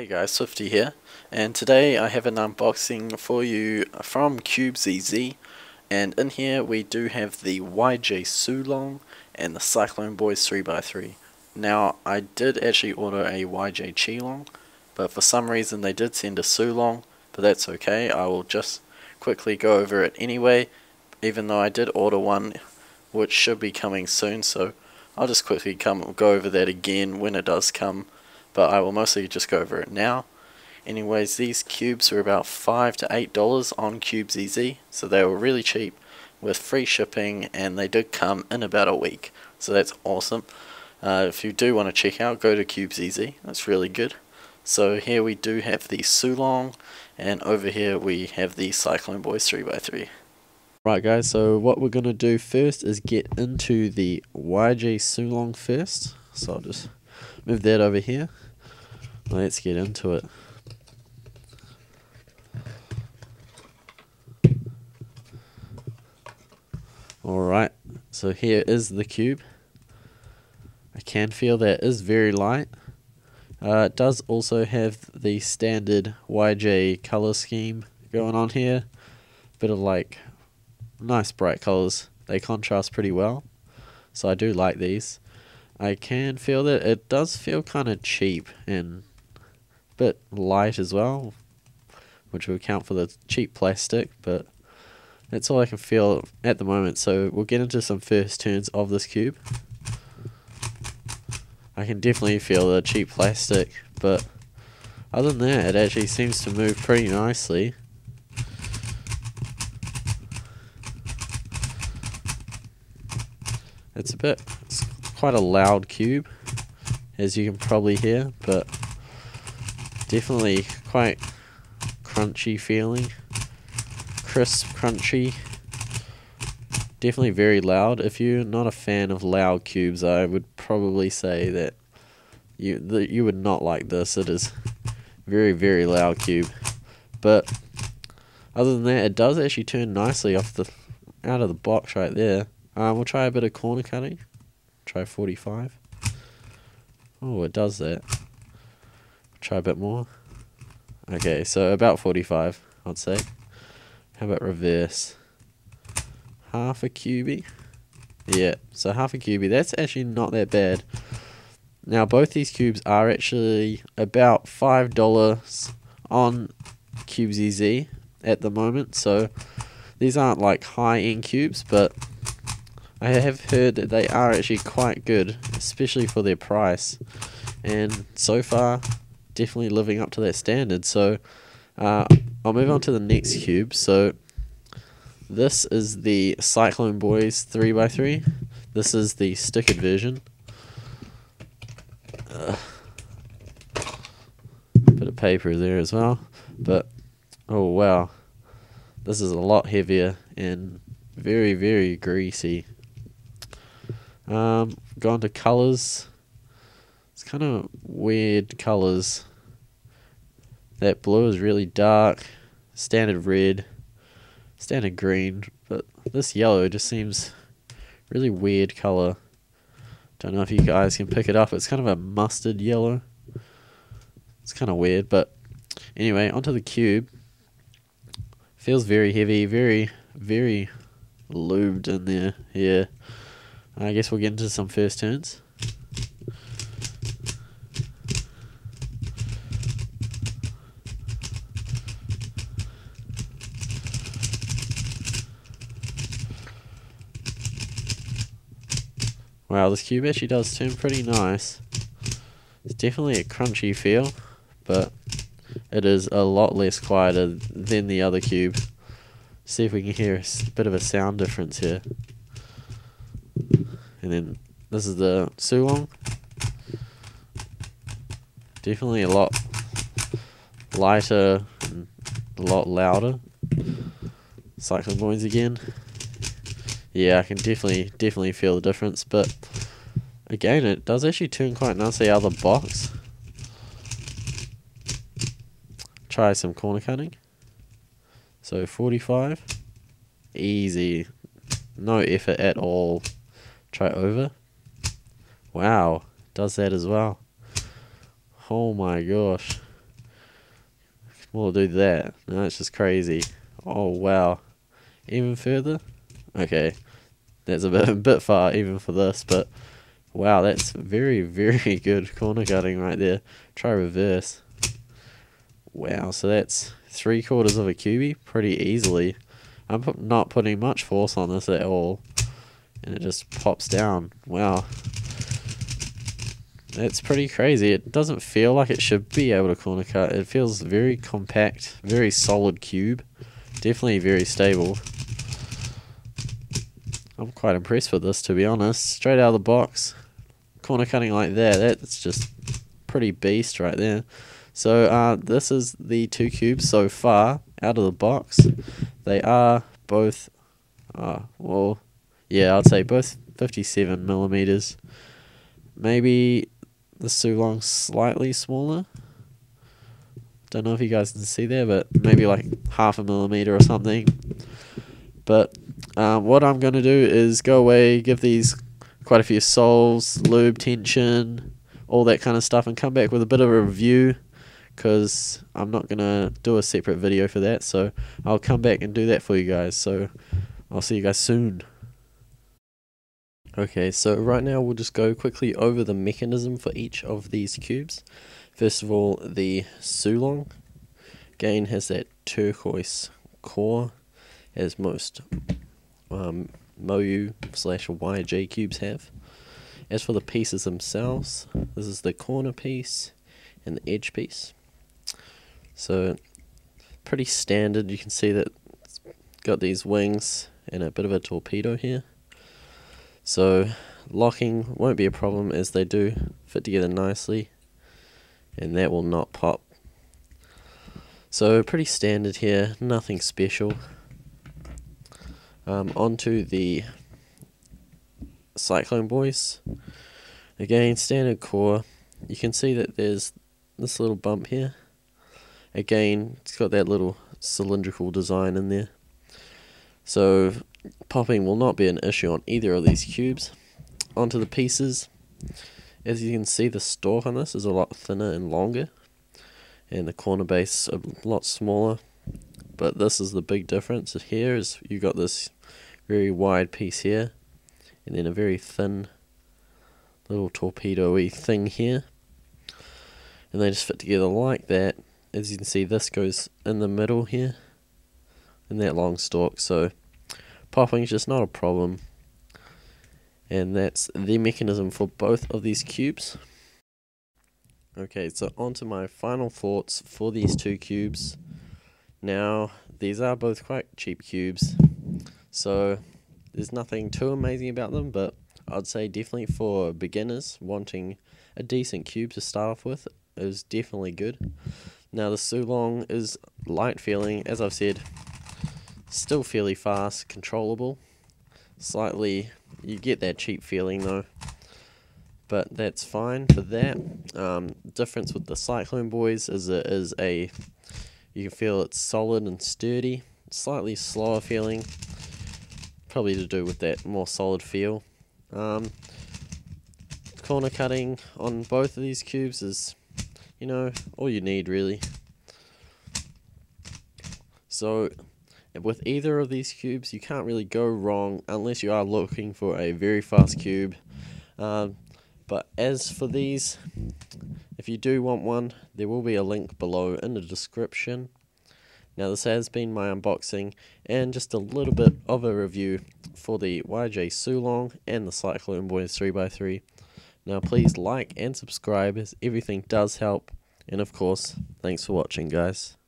Hey guys, Swifty here, and today I have an unboxing for you from CubeZZ, and in here we do have the YJ SuLong and the Cyclone Boys 3x3. Now, I did actually order a YJ SuLong, but for some reason they did send a SuLong, but that's okay. I will just quickly go over it anyway, even though I did order one which should be coming soon, so I'll just quickly go over that again when it does come. But I will mostly just go over it now. Anyways, these cubes are about $5 to $8 on CubeZZ, so they were really cheap with free shipping, and they did come in about a week, so that's awesome. If you do want to check out, go to CubeZZ, that's really good. So here we do have the SuLong, and over here we have the Cyclone Boys 3x3. Right guys, so what we're going to do first is get into the YJ SuLong first, so I'll just move that over here. Let's get into it. Alright, so here is the cube. I can feel that it is very light. It does also have the standard YJ color scheme going on here. Bit of like nice bright colors. They contrast pretty well, so I do like these. I can feel that it does feel kind of cheap and a bit light as well, which will account for the cheap plastic, but that's all I can feel at the moment. So we'll get into some first turns of this cube. I can definitely feel the cheap plastic, but other than that, it actually seems to move pretty nicely. It's quite a loud cube, as you can probably hear, but definitely quite crunchy feeling. Crisp, crunchy. Definitely very loud. If you're not a fan of loud cubes, I would probably say that you would not like this. It is very, very loud cube. But other than that, it does actually turn nicely out of the box right there. We'll try a bit of corner cutting. Try 45. Oh, it does that. Try a bit more. Okay, so about 45, I'd say. How about reverse? Half a cubie. Yeah, so half a cubie. That's actually not that bad. Now, both these cubes are actually about $5 on CubeZZ at the moment. So these aren't like high-end cubes, but I have heard that they are actually quite good, especially for their price, and so far definitely living up to that standard. So I'll move on to the next cube. So this is the Cyclone Boys 3x3. This is the stickered version. Bit of paper there as well, but oh wow, this is a lot heavier and very, very greasy. Gone to colors. It's kind of weird colors. That blue is really dark, standard red, standard green, but this yellow just seems really weird color. Don't know if you guys can pick it up. It's kind of a mustard yellow. It's kind of weird, but anyway, onto the cube. Feels very heavy, very, very lubed in there. Yeah. I guess we'll get into some first turns. Wow, this cube actually does turn pretty nice. It's definitely a crunchy feel, but it is a lot less quieter than the other cube. See if we can hear a bit of a sound difference here. And then this is the SuLong. Definitely a lot lighter and a lot louder. Cyclone Boys again. Yeah, I can definitely feel the difference, but again, it does actually turn quite nicely out of the box. Try some corner cutting. So 45. Easy. No effort at all. Try over. Wow, does that as well. Oh my gosh. we'll do that. No, it's just crazy. Oh wow, even further. Okay, that's a bit far even for this, but wow, that's very good corner cutting right there. Try reverse. Wow, so that's 3/4 of a cubie pretty easily. I'm not putting much force on this at all, and it just pops down. Wow, that's pretty crazy. It doesn't feel like it should be able to corner cut. It feels very compact, very solid cube. Definitely very stable. I'm quite impressed with this, to be honest. Straight out of the box, corner cutting like that, that's just pretty beast right there. So this is the 2 cubes so far out of the box. They are both, well, yeah, I'd say both 57mm. Maybe the SuLong slightly smaller. Don't know if you guys can see there, but maybe like 0.5 millimeter or something. But what I'm going to do is go away, give these quite a few soles, lube, tension, all that kind of stuff, and come back with a bit of a review, because I'm not going to do a separate video for that. So I'll come back and do that for you guys. So I'll see you guys soon. Okay, so right now we'll just go quickly over the mechanism for each of these cubes. First of all, the SuLong, again, has that turquoise core, as most Moyu / YJ cubes have. As for the pieces themselves, this is the corner piece and the edge piece. So pretty standard. You can see that it's got these wings and a bit of a torpedo here. So locking won't be a problem, as they do fit together nicely, and that will not pop. So pretty standard here, nothing special. Onto the Cyclone Boys. Again, standard core. You can see that there's this little bump here. Again, it's got that little cylindrical design in there. So popping will not be an issue on either of these cubes. Onto the pieces. As you can see, the stalk on this is a lot thinner and longer, and the corner base a lot smaller. But this is the big difference here, is you got this very wide piece here, and then a very thin little torpedo-y thing here, and they just fit together like that. As you can see, this goes in the middle here, in that long stalk, so popping is just not a problem. And that's the mechanism for both of these cubes. Okay, so on to my final thoughts for these 2 cubes. Now, these are both quite cheap cubes, so there's nothing too amazing about them, but I'd say definitely for beginners wanting a decent cube to start off with is definitely good. Now, the SuLong is light feeling, as I've said, still fairly fast, controllable. Slightly, you get that cheap feeling though, but that's fine for that. Difference with the Cyclone Boys is it is you can feel it's solid and sturdy, slightly slower feeling, probably to do with that more solid feel. Corner cutting on both of these cubes is, you know, all you need really. So with either of these cubes, you can't really go wrong unless you are looking for a very fast cube. But as for these, if you do want one, there will be a link below in the description. Now, this has been my unboxing and just a little bit of a review for the YJ SuLong and the Cyclone Boys 3x3. Now, please like and subscribe, as everything does help. And of course, thanks for watching, guys.